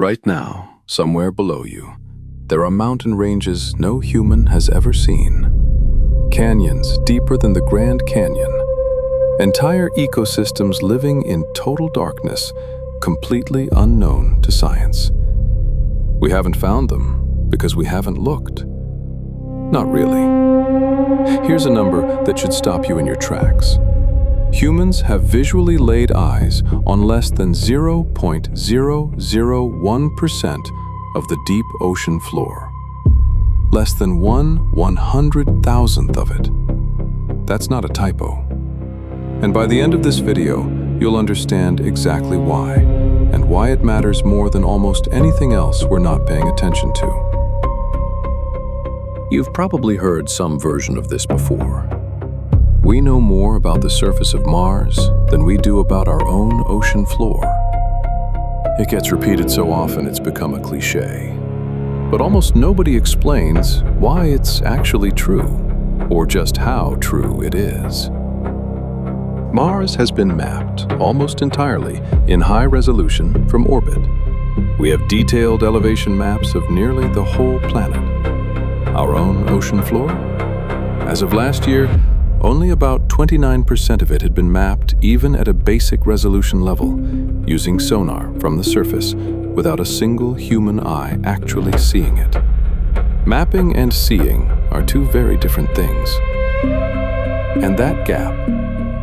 Right now, somewhere below you, there are mountain ranges no human has ever seen. Canyons deeper than the Grand Canyon. Entire ecosystems living in total darkness, completely unknown to science. We haven't found them because we haven't looked. Not really. Here's a number that should stop you in your tracks. Humans have visually laid eyes on less than 0.001% of the deep ocean floor. Less than 1/100,000th of it. That's not a typo. And by the end of this video, you'll understand exactly why, and why it matters more than almost anything else we're not paying attention to. You've probably heard some version of this before. We know more about the surface of Mars than we do about our own ocean floor. It gets repeated so often it's become a cliché. But almost nobody explains why it's actually true, or just how true it is. Mars has been mapped almost entirely in high resolution from orbit. We have detailed elevation maps of nearly the whole planet. Our own ocean floor? As of last year, only about 29% of it had been mapped even at a basic resolution level, using sonar from the surface, without a single human eye actually seeing it. Mapping and seeing are two very different things. And that gap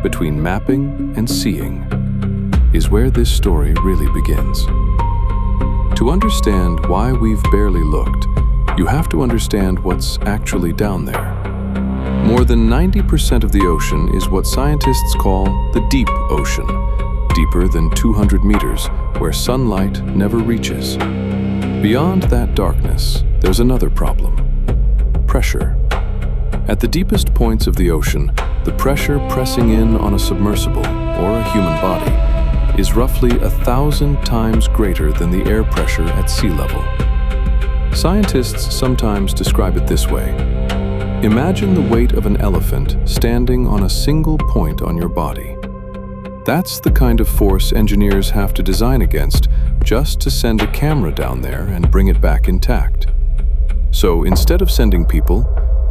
between mapping and seeing is where this story really begins. To understand why we've barely looked, you have to understand what's actually down there. More than 90% of the ocean is what scientists call the deep ocean, deeper than 200 meters, where sunlight never reaches. Beyond that darkness, there's another problem: pressure. At the deepest points of the ocean, the pressure pressing in on a submersible, or a human body, is roughly 1,000 times greater than the air pressure at sea level. Scientists sometimes describe it this way. Imagine the weight of an elephant standing on a single point on your body. That's the kind of force engineers have to design against just to send a camera down there and bring it back intact. So instead of sending people,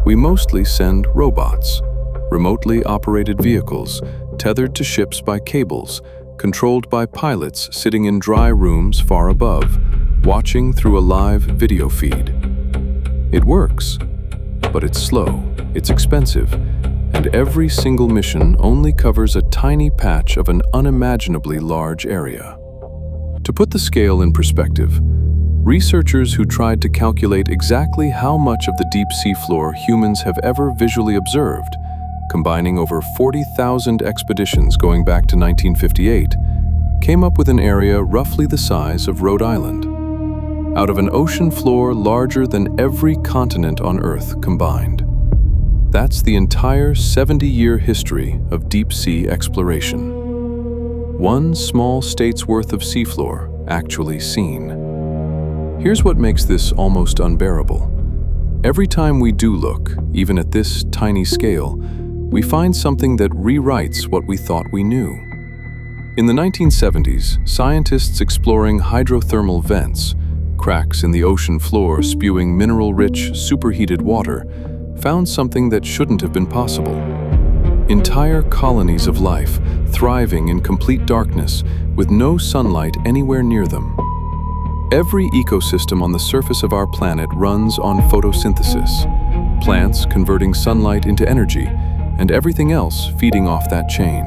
we mostly send robots, remotely operated vehicles, tethered to ships by cables, controlled by pilots sitting in dry rooms far above, watching through a live video feed. It works. But it's slow, it's expensive, and every single mission only covers a tiny patch of an unimaginably large area. To put the scale in perspective, researchers who tried to calculate exactly how much of the deep sea floor humans have ever visually observed, combining over 40,000 expeditions going back to 1958, came up with an area roughly the size of Rhode Island. Out of an ocean floor larger than every continent on Earth combined. That's the entire 70-year history of deep-sea exploration. One small state's worth of seafloor actually seen. Here's what makes this almost unbearable. Every time we do look, even at this tiny scale, we find something that rewrites what we thought we knew. In the 1970s, scientists exploring hydrothermal vents, cracks in the ocean floor spewing mineral-rich, superheated water, found something that shouldn't have been possible. Entire colonies of life thriving in complete darkness with no sunlight anywhere near them. Every ecosystem on the surface of our planet runs on photosynthesis, plants converting sunlight into energy, and everything else feeding off that chain.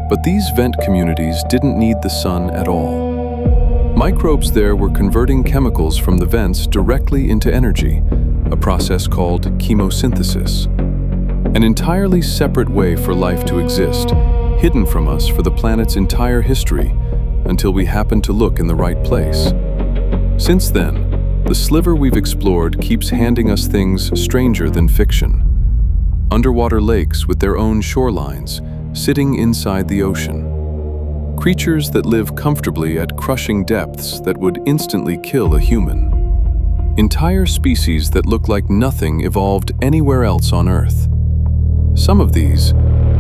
But these vent communities didn't need the sun at all. Microbes there were converting chemicals from the vents directly into energy, a process called chemosynthesis. An entirely separate way for life to exist, hidden from us for the planet's entire history, until we happened to look in the right place. Since then, the sliver we've explored keeps handing us things stranger than fiction. Underwater lakes with their own shorelines, sitting inside the ocean. Creatures that live comfortably at crushing depths that would instantly kill a human. Entire species that look like nothing evolved anywhere else on Earth. Some of these,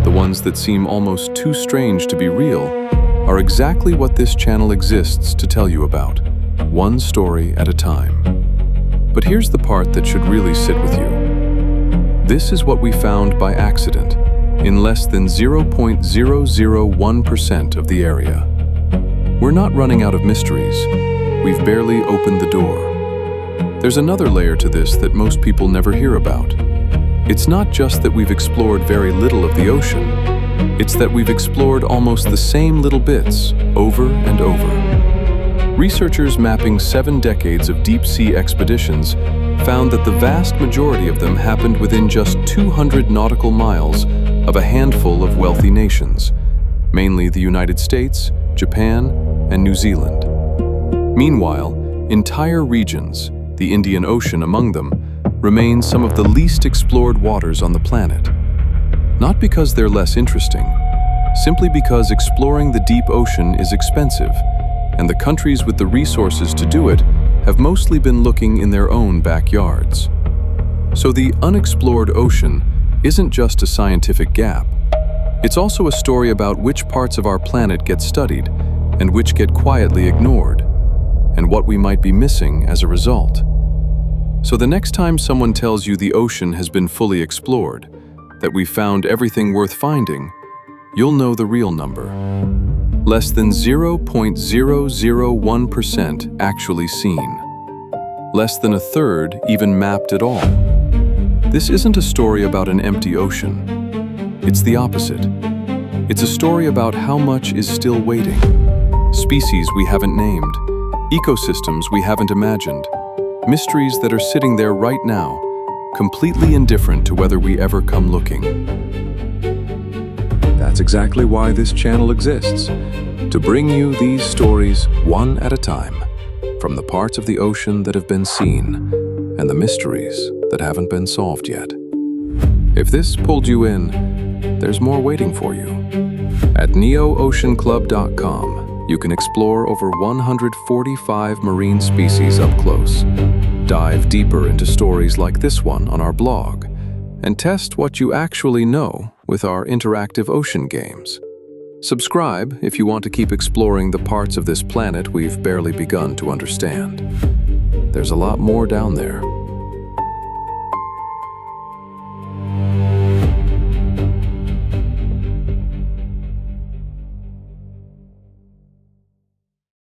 the ones that seem almost too strange to be real, are exactly what this channel exists to tell you about. one story at a time. But here's the part that should really sit with you. This is what we found by accident in less than 0.001% of the area. We're not running out of mysteries. We've barely opened the door. There's another layer to this that most people never hear about. It's not just that we've explored very little of the ocean. It's that we've explored almost the same little bits over and over. Researchers mapping 7 decades of deep-sea expeditions found that the vast majority of them happened within just 200 nautical miles of a handful of wealthy nations, mainly the United States, Japan, and New Zealand. Meanwhile, entire regions, the Indian Ocean among them, remain some of the least explored waters on the planet. Not because they're less interesting, simply because exploring the deep ocean is expensive, and the countries with the resources to do it have mostly been looking in their own backyards. So the unexplored ocean isn't just a scientific gap. It's also a story about which parts of our planet get studied and which get quietly ignored, and what we might be missing as a result. So the next time someone tells you the ocean has been fully explored, that we've found everything worth finding, you'll know the real number. Less than 0.001% actually seen. Less than a third even mapped at all. This isn't a story about an empty ocean. It's the opposite. It's a story about how much is still waiting. Species we haven't named, ecosystems we haven't imagined, mysteries that are sitting there right now, completely indifferent to whether we ever come looking. That's exactly why this channel exists, to bring you these stories one at a time, from the parts of the ocean that have been seen and the mysteries that haven't been solved yet. If this pulled you in, there's more waiting for you. At neooceanclub.com, you can explore over 145 marine species up close, dive deeper into stories like this one on our blog, and test what you actually know with our interactive ocean games. Subscribe if you want to keep exploring the parts of this planet we've barely begun to understand. There's a lot more down there.